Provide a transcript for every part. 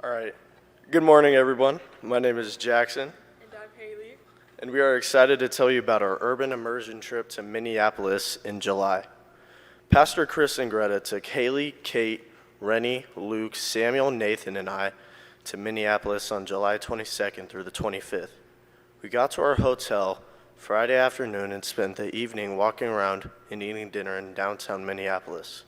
All right. Good morning, everyone. My name is Jackson, And I'm Haley. and we are excited to tell you about our urban immersion trip to Minneapolis in July. Pastor Chris and Greta took Haley, Kate, Rennie, Luke, Samuel, Nathan, and I to Minneapolis on July 22nd through the 25th. We got to our hotel Friday afternoon and spent the evening walking around and eating dinner in downtown Minneapolis.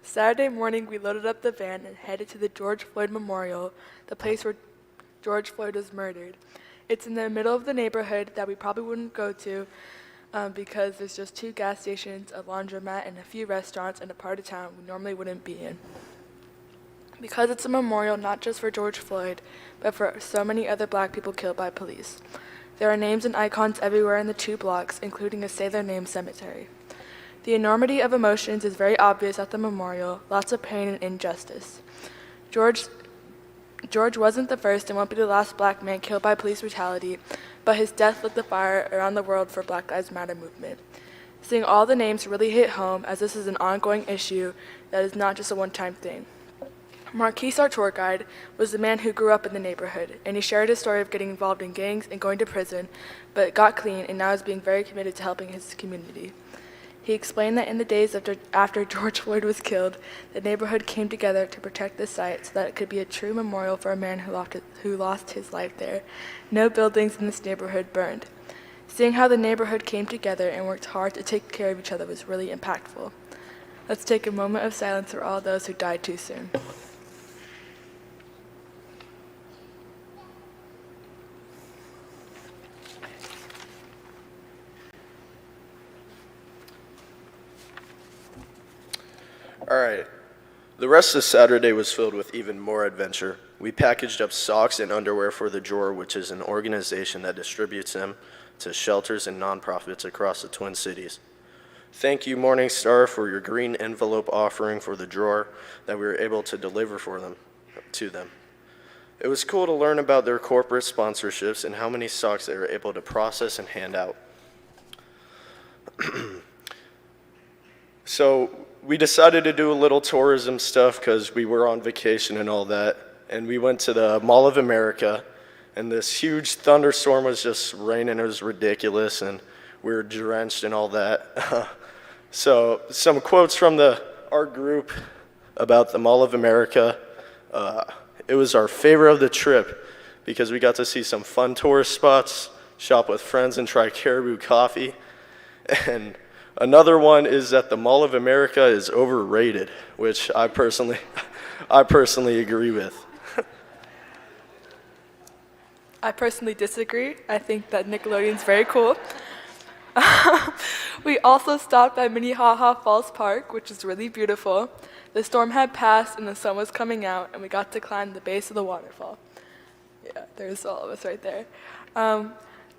Saturday morning, we loaded up the van and headed to the George Floyd Memorial, the place where George Floyd was murdered. It's in the middle of the neighborhood that we probably wouldn't go to because there's just 2 gas stations, a laundromat, and a few restaurants in a part of town we normally wouldn't be in. Because it's a memorial not just for George Floyd, but for so many other black people killed by police. There are names and icons everywhere in the 2 blocks, including a Say Their Name cemetery. The enormity of emotions is very obvious at the memorial, lots of pain and injustice. George wasn't the first and won't be the last black man killed by police brutality, but his death lit the fire around the world for Black Lives Matter movement. Seeing all the names really hit home, as this is an ongoing issue that is not just a one-time thing. Marquise, our tour guide, was the man who grew up in the neighborhood, and he shared his story of getting involved in gangs and going to prison, but got clean and now is being very committed to helping his community. He explained that in the days after George Floyd was killed, the neighborhood came together to protect the site so that it could be a true memorial for a man who lost his life there. No buildings in this neighborhood burned. Seeing how the neighborhood came together and worked hard to take care of each other was really impactful. Let's take a moment of silence for all those who died too soon. All right. The rest of Saturday was filled with even more adventure. We packaged up socks and underwear for The Drawer, which is an organization that distributes them to shelters and nonprofits across the Twin Cities. Thank you, Morningstar, for your green envelope offering for The Drawer that we were able to deliver to them. It was cool to learn about their corporate sponsorships and how many socks they were able to process and hand out. So we decided to do a little tourism stuff because we were on vacation and all that. And we went to the Mall of America, and this huge thunderstorm was just raining. It was ridiculous, and we were drenched and all that. So some quotes from our group about the Mall of America. It was our favorite of the trip because we got to see some fun tourist spots, shop with friends, and try Caribou coffee. And another one is that the Mall of America is overrated, which I personally agree with. I personally disagree. I think that Nickelodeon's very cool. We also stopped by Minnehaha Falls Park, which is really beautiful. The storm had passed and the sun was coming out, and we got to climb the base of the waterfall. Yeah, there's all of us right there.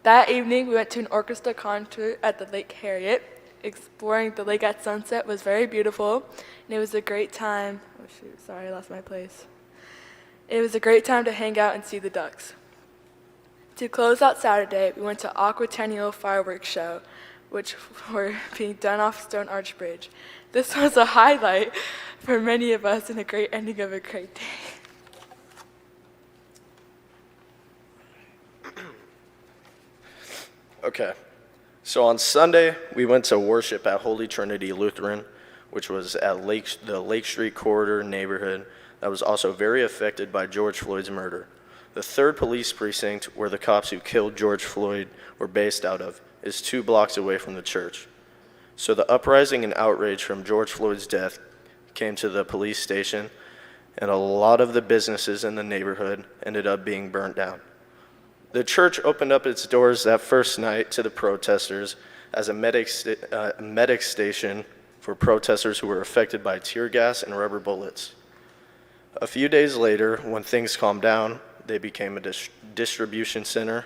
That evening, we went to an orchestra concert at the Lake Harriet. Exploring the lake at sunset was very beautiful, and it was a great time. Oh shoot, sorry, I lost my place. It was a great time to hang out and see the ducks. To close out Saturday, we went to Aquatennial Fireworks Show, which were being done off Stone Arch Bridge. This was a highlight for many of us and a great ending of a great day. Okay. So on Sunday, we went to worship at Holy Trinity Lutheran, which was at the Lake Street corridor neighborhood that was also very affected by George Floyd's murder. The 3rd police precinct, where the cops who killed George Floyd were based out of, is 2 blocks away from the church. So the uprising and outrage from George Floyd's death came to the police station, and a lot of the businesses in the neighborhood ended up being burnt down. The church opened up its doors that first night to the protesters as a medic station for protesters who were affected by tear gas and rubber bullets. A few days later, when things calmed down, they became a distribution center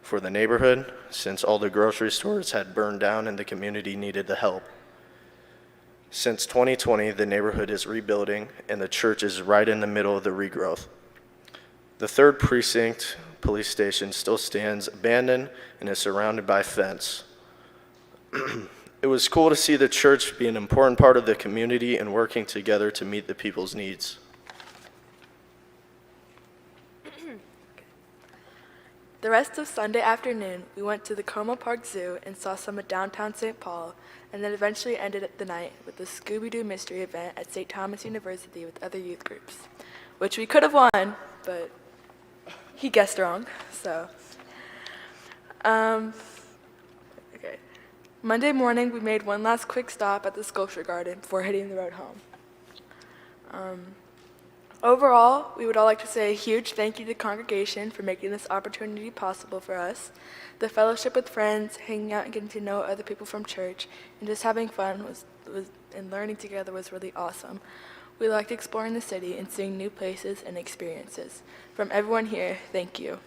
for the neighborhood since all the grocery stores had burned down and the community needed the help. Since 2020, the neighborhood is rebuilding and the church is right in the middle of the regrowth. The 3rd precinct police station still stands abandoned and is surrounded by fence. It was cool to see the church be an important part of the community and working together to meet the people's needs. The rest of Sunday afternoon, we went to the Como Park Zoo and saw some of downtown St. Paul, and then eventually ended the night with the Scooby-Doo mystery event at St. Thomas University with other youth groups, which we could have won, but he guessed wrong, so. Okay. Monday morning, we made one last quick stop at the sculpture garden before hitting the road home. Overall, we would all like to say a huge thank you to the congregation for making this opportunity possible for us. The fellowship with friends, hanging out and getting to know other people from church, and just having fun and learning together was really awesome. We liked exploring the city and seeing new places and experiences. From everyone here, thank you.